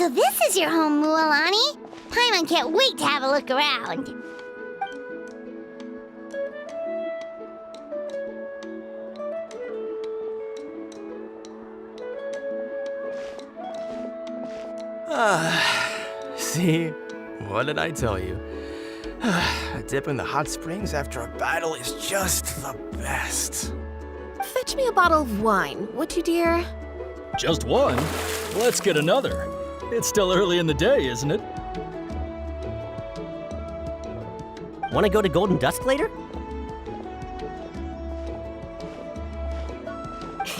So this is your home, Mualani? Paimon can't wait to have a look around. See? What did I tell you? A dip in the hot springs after a battle is just the best. Fetch me a bottle of wine, would you, dear? Just one? Let's get another. It's still early in the day, isn't it? Want to go to Golden Dusk later?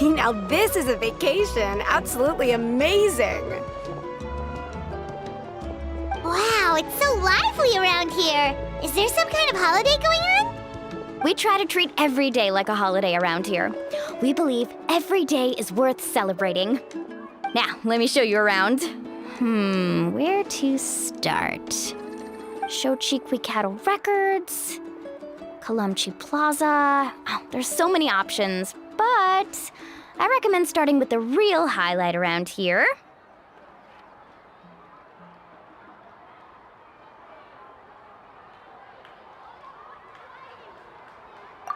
Now this is a vacation. Absolutely amazing. Wow, it's so lively around here. Is there some kind of holiday going on? We try to treat every day like a holiday around here. We believe every day is worth celebrating. Now, let me show you around. Where to start? Shochiqui Cattle Records, Kalamchi Plaza. Oh, there's so many options, but I recommend starting with the real highlight around here.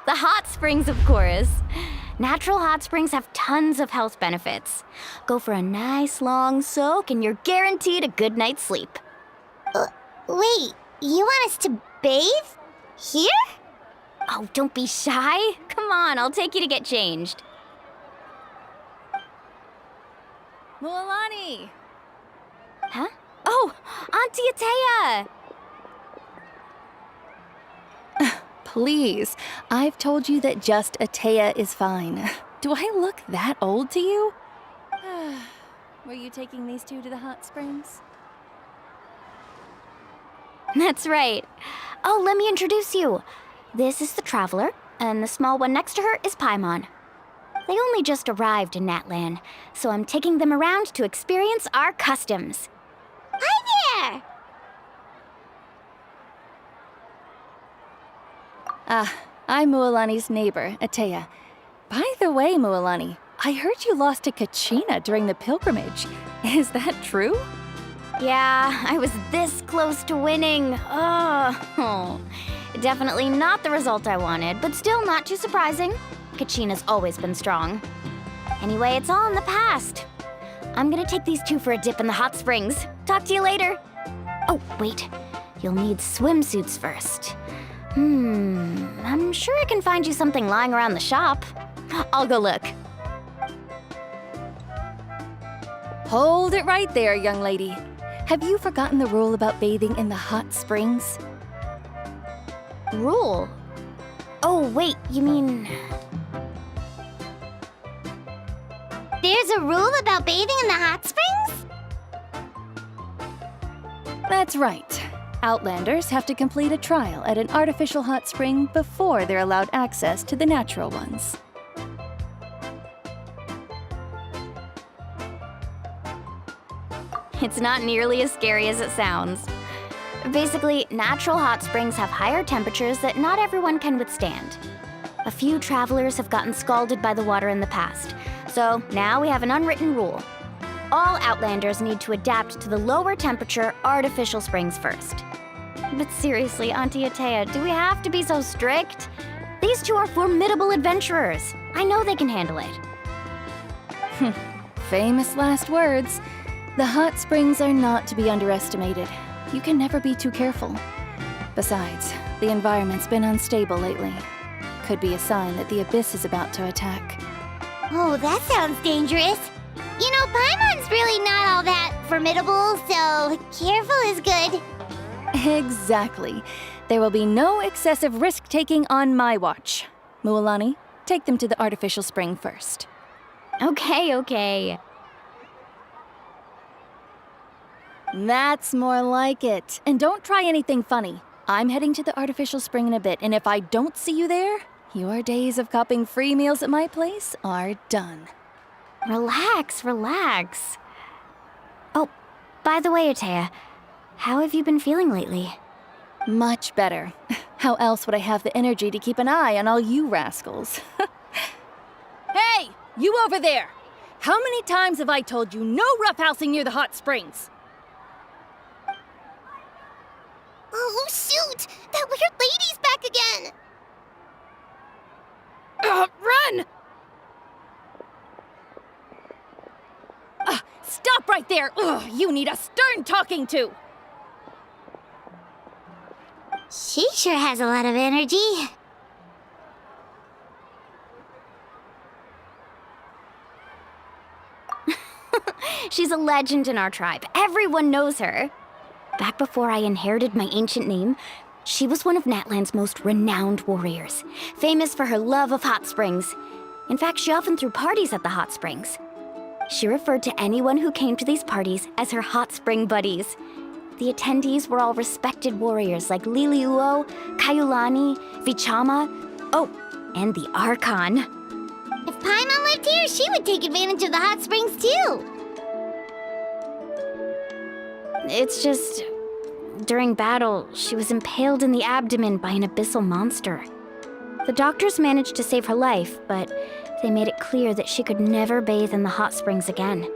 The hot springs, of course. Natural hot springs have tons of health benefits. Go for a nice long soak and you're guaranteed a good night's sleep. Wait, you want us to bathe? Here? Oh, don't be shy. Come on, I'll take you to get changed. Mualani! Huh? Oh, Auntie Atea! Please, I've told you that just Atea is fine. Do I look that old to you? Were you taking these two to the hot springs? That's right. Oh, let me introduce you. This is the Traveler, and the small one next to her is Paimon. They only just arrived in Natlan, so I'm taking them around to experience our customs. Hi there! I'm Mualani's neighbor, Atea. By the way, Mualani, I heard you lost to Kachina during the pilgrimage. Is that true? Yeah, I was this close to winning. Oh, definitely not the result I wanted, but still not too surprising. Kachina's always been strong. Anyway, it's all in the past. I'm gonna take these two for a dip in the hot springs. Talk to you later. Oh, wait. You'll need swimsuits first. I'm sure I can find you something lying around the shop. I'll go look. Hold it right there, young lady. Have you forgotten the rule about bathing in the hot springs? Rule? Oh, wait, you mean... There's a rule about bathing in the hot springs? That's right. Outlanders have to complete a trial at an artificial hot spring before they're allowed access to the natural ones. It's not nearly as scary as it sounds. Basically, natural hot springs have higher temperatures that not everyone can withstand. A few travelers have gotten scalded by the water in the past, so now we have an unwritten rule. All Outlanders need to adapt to the lower temperature artificial springs first. But seriously, Auntie Atea, do we have to be so strict? These two are formidable adventurers. I know they can handle it. Famous last words. The hot springs are not to be underestimated. You can never be too careful. Besides, the environment's been unstable lately. Could be a sign that the abyss is about to attack. Oh, that sounds dangerous. You know, Paimon's really not all that formidable, so careful is good. Exactly. There will be no excessive risk-taking on my watch. Mualani, take them to the artificial spring first. Okay. That's more like it. And don't try anything funny. I'm heading to the artificial spring in a bit, and if I don't see you there, your days of copping free meals at my place are done. Relax. Oh, by the way, Atea, how have you been feeling lately? Much better. How else would I have the energy to keep an eye on all you rascals? Hey, you over there! How many times have I told you no roughhousing near the hot springs? Oh, shoot! That weird lady's back again! Run! Stop right there! Ugh, you need a stern talking to! She sure has a lot of energy. She's a legend in our tribe. Everyone knows her. Back before I inherited my ancient name, she was one of Natlan's most renowned warriors, famous for her love of hot springs. In fact, she often threw parties at the hot springs. She referred to anyone who came to these parties as her hot spring buddies. The attendees were all respected warriors like Liliuo, Kaiulani, Vichama, oh, and the Archon. If Paimon lived here, she would take advantage of the hot springs too. It's just, during battle, she was impaled in the abdomen by an abyssal monster. The doctors managed to save her life, but they made it clear that she could never bathe in the hot springs again.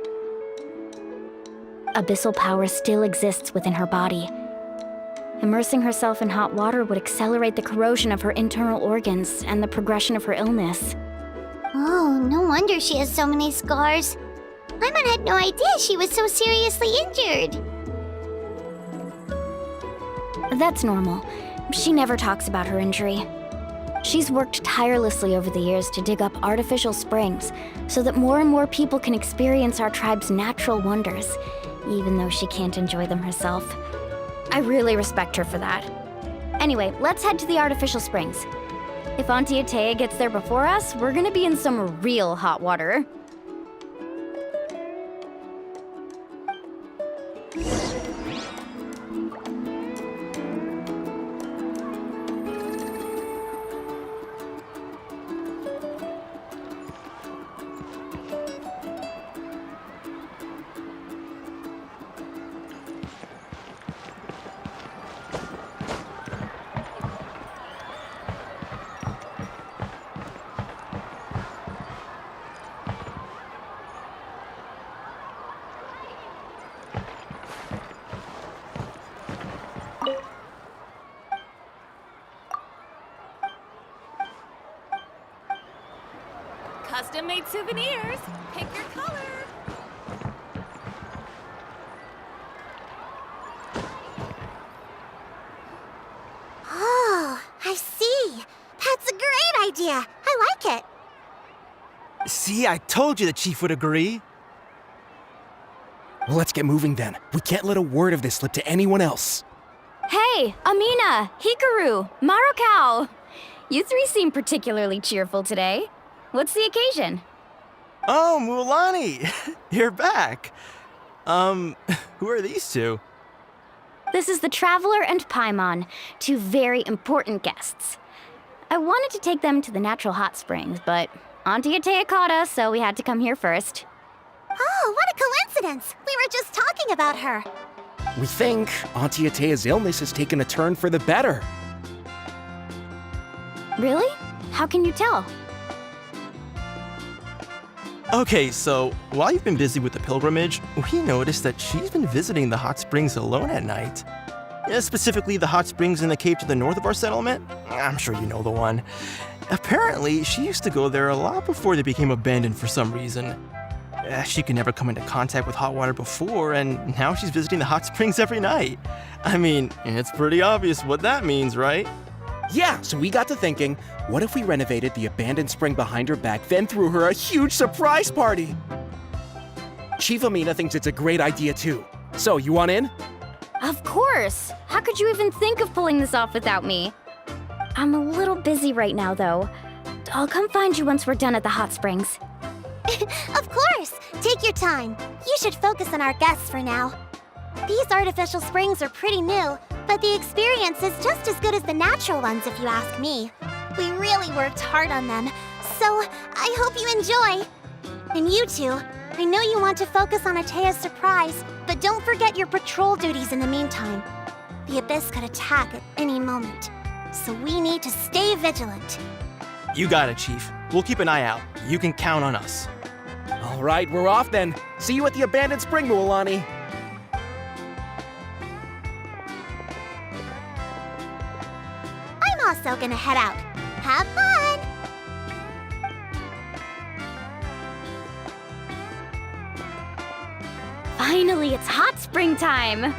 Abyssal power still exists within her body. Immersing herself in hot water would accelerate the corrosion of her internal organs and the progression of her illness. Oh, no wonder she has so many scars. Paimon had no idea she was so seriously injured. That's normal. She never talks about her injury. She's worked tirelessly over the years to dig up artificial springs so that more and more people can experience our tribe's natural wonders, even though she can't enjoy them herself. I really respect her for that. Anyway, let's head to the artificial springs. If Auntie Atea gets there before us, we're gonna be in some real hot water. Custom-made souvenirs. Pick your color. Oh, I see. That's a great idea. I like it. See, I told you the chief would agree. Well, let's get moving then. We can't let a word of this slip to anyone else. Hey, Amina, Hikaru, Marukao. You three seem particularly cheerful today. What's the occasion? Oh, Mulani, you're back. Who are these two? This is the Traveler and Paimon, two very important guests. I wanted to take them to the natural hot springs, but Auntie Atea caught us, so we had to come here first. Oh, what a coincidence. We were just talking about her. We think Auntie Atea's illness has taken a turn for the better. Really? How can you tell? Okay, so while you've been busy with the pilgrimage, we noticed that she's been visiting the hot springs alone at night. Specifically, the hot springs in the cave to the north of our settlement. I'm sure you know the one. Apparently, she used to go there a lot before they became abandoned for some reason. She could never come into contact with hot water before, and now she's visiting the hot springs every night. I mean, it's pretty obvious what that means, right? Yeah, so we got to thinking, what if we renovated the abandoned spring behind her back, then threw her a huge surprise party? Chief Amina thinks it's a great idea too. So, you want in? Of course! How could you even think of pulling this off without me? I'm a little busy right now, though. I'll come find you once we're done at the hot springs. Of course. Take your time. You should focus on our guests for now. These artificial springs are pretty new, but the experience is just as good as the natural ones if you ask me. We really worked hard on them, so I hope you enjoy. And you two, I know you want to focus on Atea's surprise, but don't forget your patrol duties in the meantime. The Abyss could attack at any moment, so we need to stay vigilant. You got it, Chief. We'll keep an eye out. You can count on us. All right, we're off then. See you at the abandoned spring, Mualani. also gonna head out. Have fun! Finally, it's hot spring time!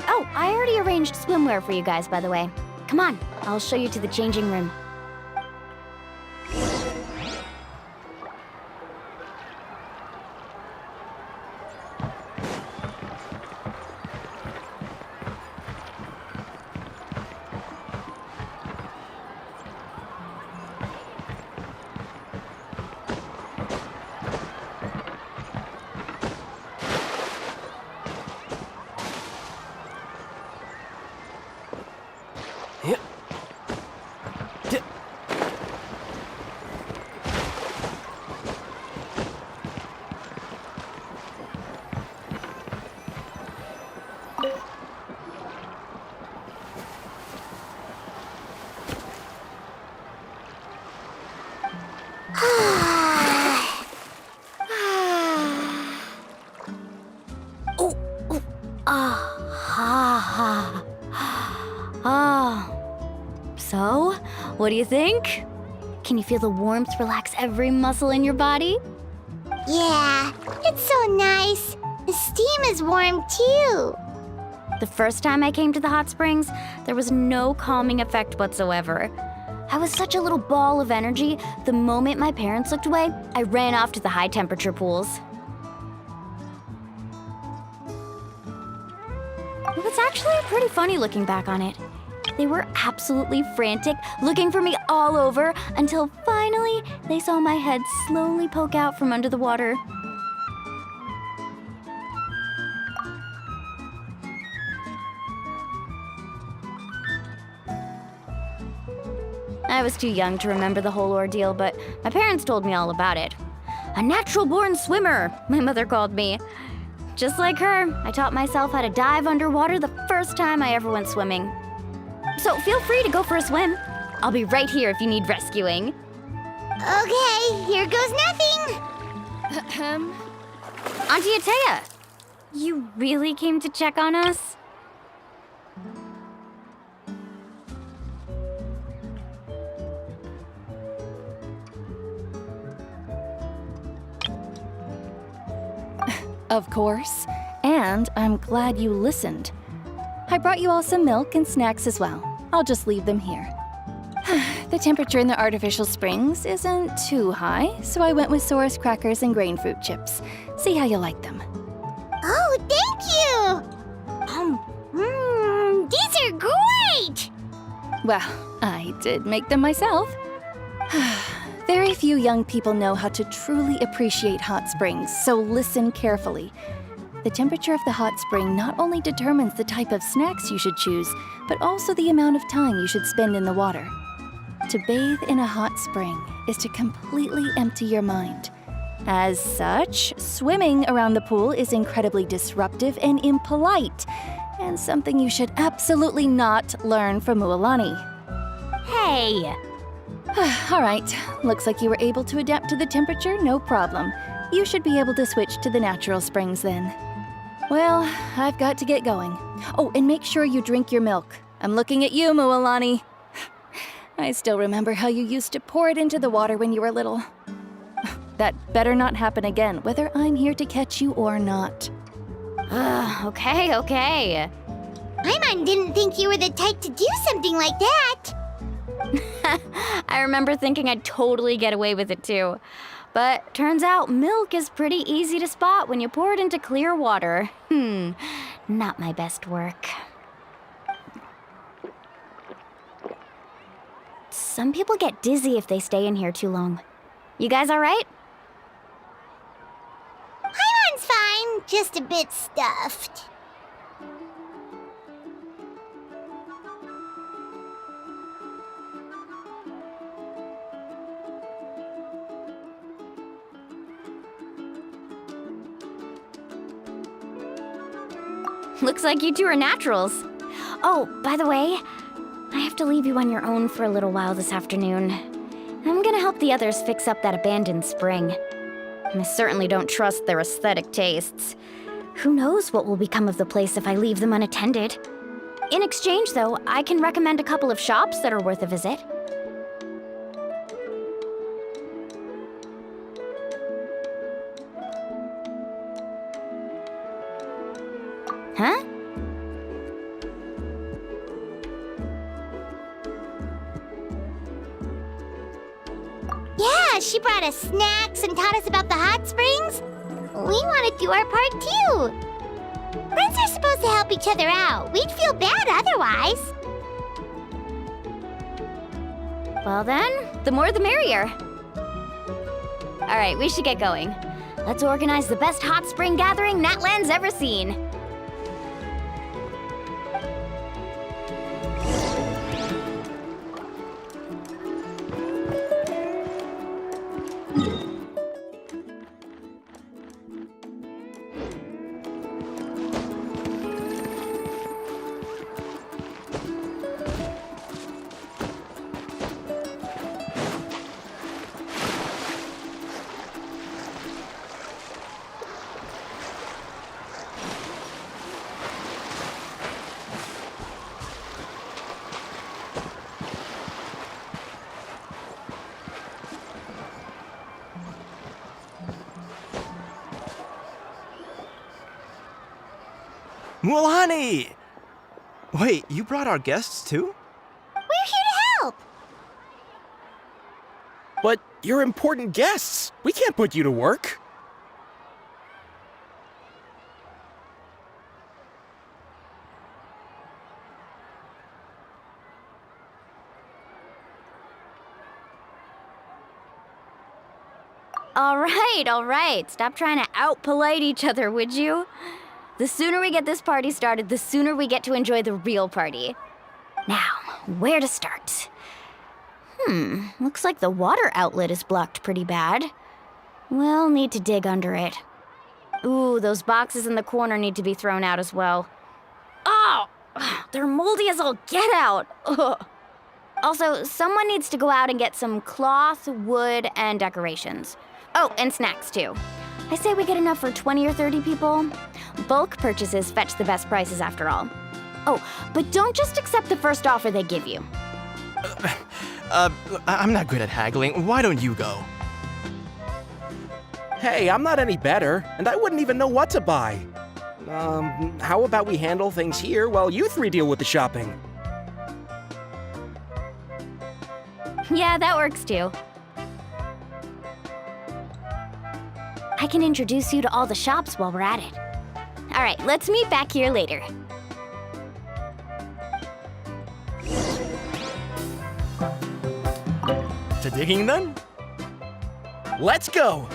Oh, I already arranged swimwear for you guys, by the way. Come on, I'll show you to the changing room. So, what do you think? Can you feel the warmth relax every muscle in your body? Yeah, it's so nice. The steam is warm too. The first time I came to the hot springs, there was no calming effect whatsoever. I was such a little ball of energy, the moment my parents looked away, I ran off to the high temperature pools. It was actually pretty funny looking back on it. They were absolutely frantic, looking for me all over, until finally they saw my head slowly poke out from under the water. I was too young to remember the whole ordeal, but my parents told me all about it. A natural-born swimmer, my mother called me. Just like her, I taught myself how to dive underwater the first time I ever went swimming. So feel free to go for a swim. I'll be right here if you need rescuing. Okay, here goes nothing. Auntie Atea, you really came to check on us? Of course. And I'm glad you listened. I brought you all some milk and snacks as well. I'll just leave them here. The temperature in the artificial springs isn't too high, so I went with Saurus crackers and grain fruit chips. See how you like them. Oh, thank you! These are great! Well, I did make them myself. Very few young people know how to truly appreciate hot springs, so listen carefully. The temperature of the hot spring not only determines the type of snacks you should choose, but also the amount of time you should spend in the water. To bathe in a hot spring is to completely empty your mind. As such, swimming around the pool is incredibly disruptive and impolite, and something you should absolutely not learn from Mualani. Hey! All right, looks like you were able to adapt to the temperature, no problem. You should be able to switch to the natural springs then. Well, I've got to get going. Oh, and make sure you drink your milk. I'm looking at you, Mualani. I still remember how you used to pour it into the water when you were little. That better not happen again, whether I'm here to catch you or not. Okay. Paimon didn't think you were the type to do something like that. I remember thinking I'd totally get away with it too. But turns out milk is pretty easy to spot when you pour it into clear water. Not my best work. Some people get dizzy if they stay in here too long. You guys all right? Paimon's fine, just a bit stuffed. Looks like you two are naturals. Oh, by the way, I have to leave you on your own for a little while this afternoon. I'm gonna help the others fix up that abandoned spring. I certainly don't trust their aesthetic tastes. Who knows what will become of the place if I leave them unattended? In exchange, though, I can recommend a couple of shops that are worth a visit. Huh? Yeah, she brought us snacks and taught us about the hot springs. We want to do our part too. Friends are supposed to help each other out. We'd feel bad otherwise. Well then, the more the merrier. All right, we should get going. Let's organize the best hot spring gathering Natlan's ever seen. Mualani! Wait, you brought our guests too? We're here to help. But you're important guests. We can't put you to work. All right. Stop trying to out-polite each other, would you? The sooner we get this party started, the sooner we get to enjoy the real party. Now, where to start? Looks like the water outlet is blocked pretty bad. We'll need to dig under it. Ooh, those boxes in the corner need to be thrown out as well. Oh, they're moldy as all get out. Ugh. Also, someone needs to go out and get some cloth, wood, and decorations. Oh, and snacks too. I say we get enough for 20 or 30 people. Bulk purchases fetch the best prices after all. Oh, but don't just accept the first offer they give you. I'm not good at haggling. Why don't you go? Hey, I'm not any better, and I wouldn't even know what to buy. How about we handle things here while you three deal with the shopping? Yeah, that works too. I can introduce you to all the shops while we're at it. All right, let's meet back here later. To digging then? Let's go!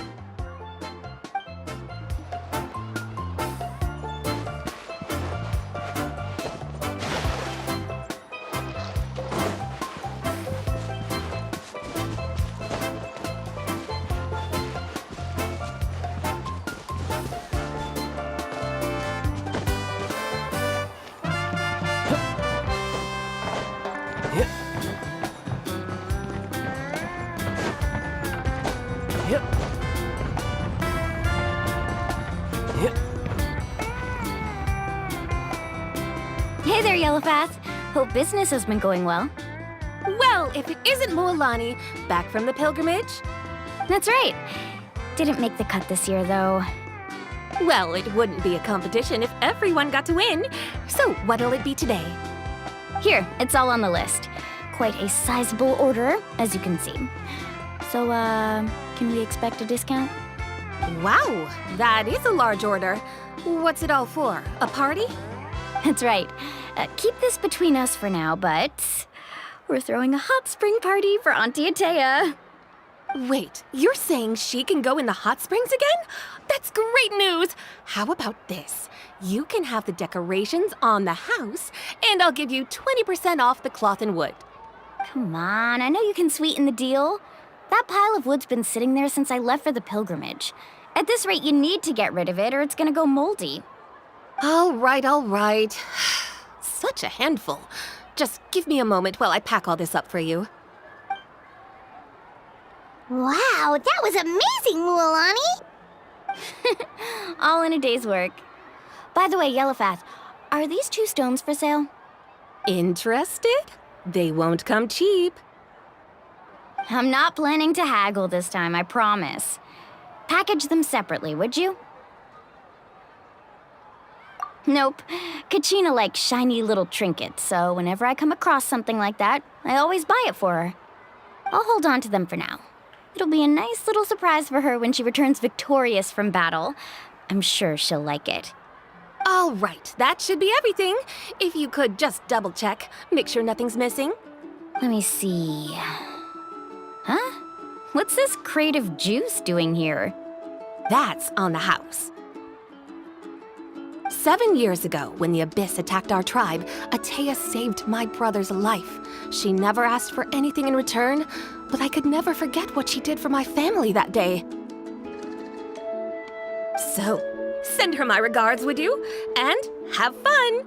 Hey there, Yellowpath. Hope business has been going well. Well, if it isn't Mualani, back from the pilgrimage? That's right. Didn't make the cut this year, though. Well, it wouldn't be a competition if everyone got to win. So what'll it be today? Here, it's all on the list. Quite a sizable order, as you can see. So, can we expect a discount? Wow, that is a large order. What's it all for? A party? That's right. Keep this between us for now, but we're throwing a hot spring party for Auntie Atea. Wait, you're saying she can go in the hot springs again? That's great news! How about this? You can have the decorations on the house, and I'll give you 20% off the cloth and wood. Come on, I know you can sweeten the deal. That pile of wood's been sitting there since I left for the pilgrimage. At this rate, you need to get rid of it or it's gonna go moldy. All right. Such a handful. Just give me a moment while I pack all this up for you. Wow, that was amazing, Mualani! All in a day's work. By the way, Yellowpath, are these 2 stones for sale? Interested? They won't come cheap. I'm not planning to haggle this time, I promise. Package them separately, would you? Nope. Kachina likes shiny little trinkets, so whenever I come across something like that, I always buy it for her. I'll hold on to them for now. It'll be a nice little surprise for her when she returns victorious from battle. I'm sure she'll like it. All right, that should be everything. If you could just double check, make sure nothing's missing. Let me see. Huh? What's this crate of juice doing here? That's on the house. 7 years ago, when the Abyss attacked our tribe, Atea saved my brother's life. She never asked for anything in return, but I could never forget what she did for my family that day. So, send her my regards, would you? And have fun!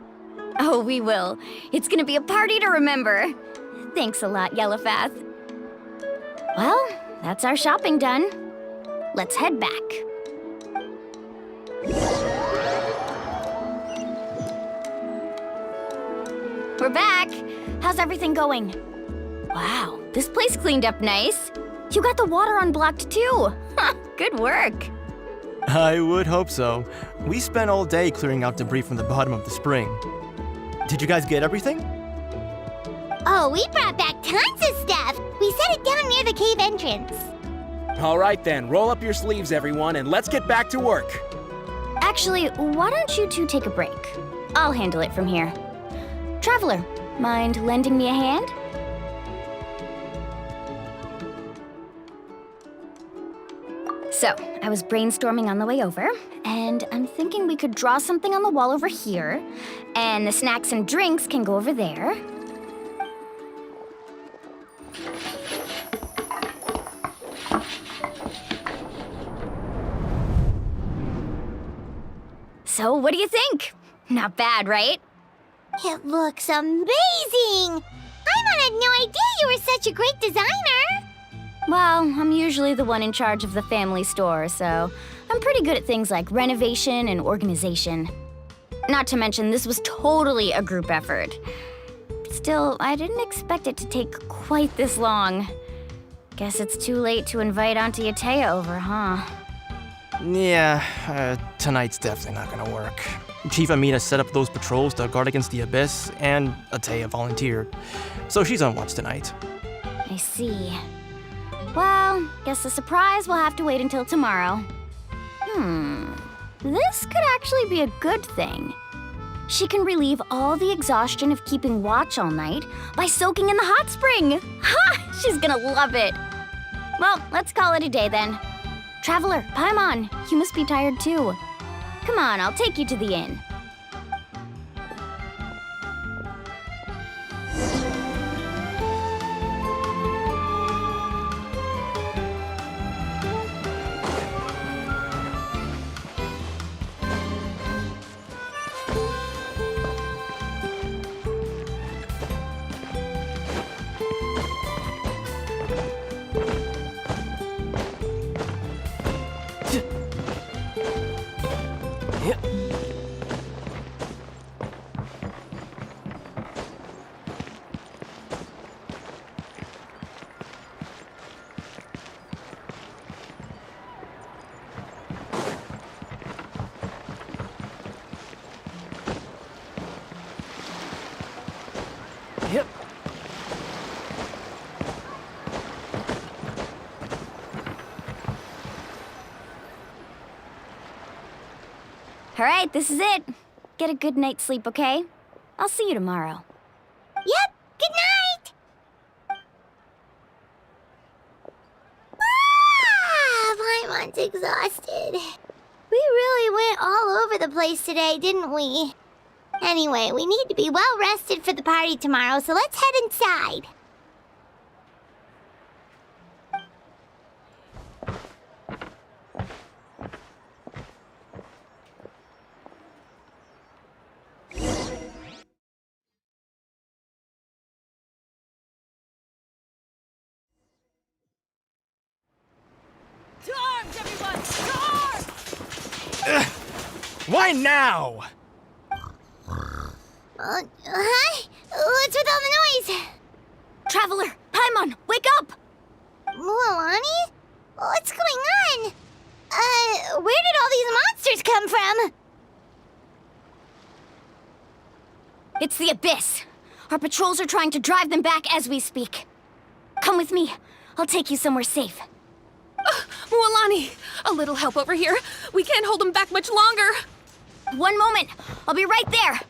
Oh, we will. It's gonna be a party to remember. Thanks a lot, Yellowfath. Well, that's our shopping done. Let's head back. We're back. How's everything going? Wow, this place cleaned up nice. You got the water unblocked too. Good work. I would hope so. We spent all day clearing out debris from the bottom of the spring. Did you guys get everything? Oh, we brought back tons of stuff. We set it down near the cave entrance. All right then, roll up your sleeves, everyone, and let's get back to work. Actually, why don't you two take a break? I'll handle it from here. Traveler, mind lending me a hand? So, I was brainstorming on the way over, and I'm thinking we could draw something on the wall over here, and the snacks and drinks can go over there. So, what do you think? Not bad, right? It looks amazing! I had no idea you were such a great designer! Well, I'm usually the one in charge of the family store, so I'm pretty good at things like renovation and organization. Not to mention, this was totally a group effort. Still, I didn't expect it to take quite this long. Guess it's too late to invite Auntie Atea over, huh? Yeah, tonight's definitely not gonna work. Chief Amina set up those patrols to guard against the Abyss, and Atea volunteered. So she's on watch tonight. I see. Well, guess the surprise will have to wait until tomorrow. This could actually be a good thing. She can relieve all the exhaustion of keeping watch all night by soaking in the hot spring. Ha! She's gonna love it. Well, let's call it a day then. Traveler, Paimon, you must be tired too. Come on, I'll take you to the inn. Yep. All right, this is it. Get a good night's sleep, okay? I'll see you tomorrow. Yep, good night! Paimon's exhausted. We really went all over the place today, didn't we? Anyway, we need to be well rested for the party tomorrow, so let's head inside. To arms, everyone! To arms! Why now? Huh? What's with all the noise? Traveler, Paimon, wake up! Mualani? What's going on? Where did all these monsters come from? It's the Abyss. Our patrols are trying to drive them back as we speak. Come with me. I'll take you somewhere safe. Mualani, a little help over here. We can't hold them back much longer. One moment. I'll be right there.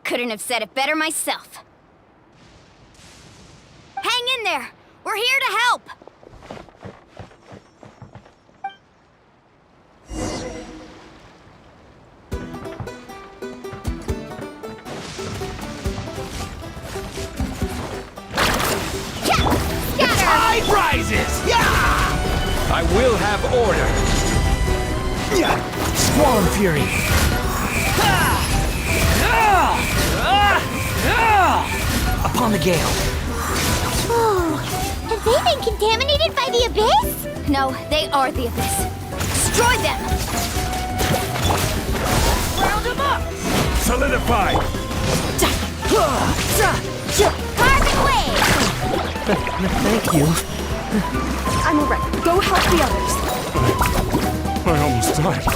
Couldn't have said it better myself. Hang in there. We're here to help. Tide rises! Yeah! I will have order. Squall and fury. Upon the gale. Oh, have they been contaminated by the Abyss? No, they are the Abyss. Destroy them! Round them up! Solidify. Carbon wave! Thank you. I'm alright. Go help the others. I almost died.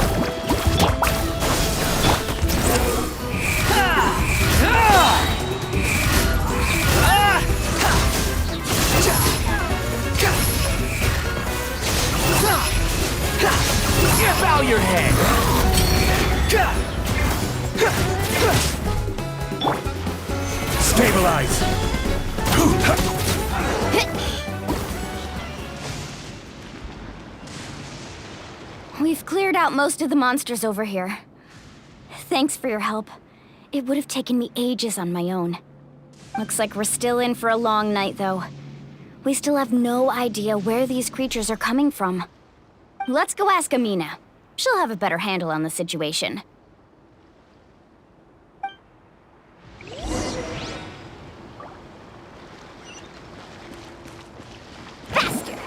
Bow your head. Stabilize. We've cleared out most of the monsters over here. Thanks for your help. It would have taken me ages on my own. Looks like we're still in for a long night, though. We still have no idea where these creatures are coming from. Let's go ask Amina. She'll have a better handle on the situation. Faster!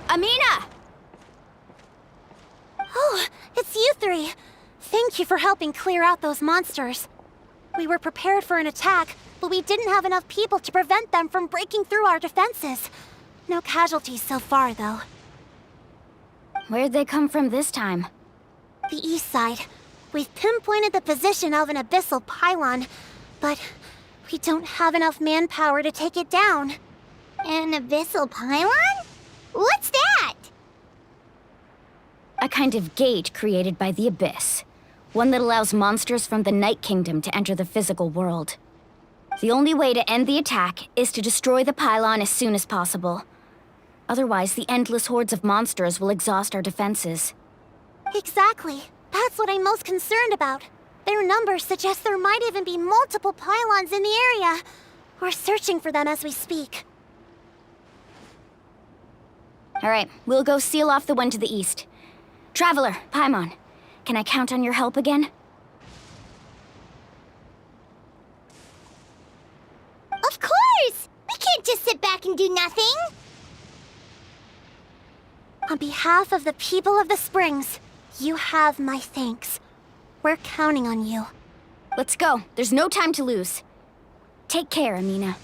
Amina! Oh, it's you three. Thank you for helping clear out those monsters. We were prepared for an attack, but we didn't have enough people to prevent them from breaking through our defenses. No casualties so far, though. Where'd they come from this time? The east side. We've pinpointed the position of an abyssal pylon, but we don't have enough manpower to take it down. An abyssal pylon? What's that? A kind of gate created by the Abyss. One that allows monsters from the Night Kingdom to enter the physical world. The only way to end the attack is to destroy the pylon as soon as possible. Otherwise, the endless hordes of monsters will exhaust our defenses. Exactly. That's what I'm most concerned about. Their numbers suggest there might even be multiple pylons in the area. We're searching for them as we speak. All right, we'll go seal off the one to the east. Traveler, Paimon, can I count on your help again? Of course! We can't just sit back and do nothing! On behalf of the people of the Springs, you have my thanks. We're counting on you. Let's go. There's no time to lose. Take care, Amina.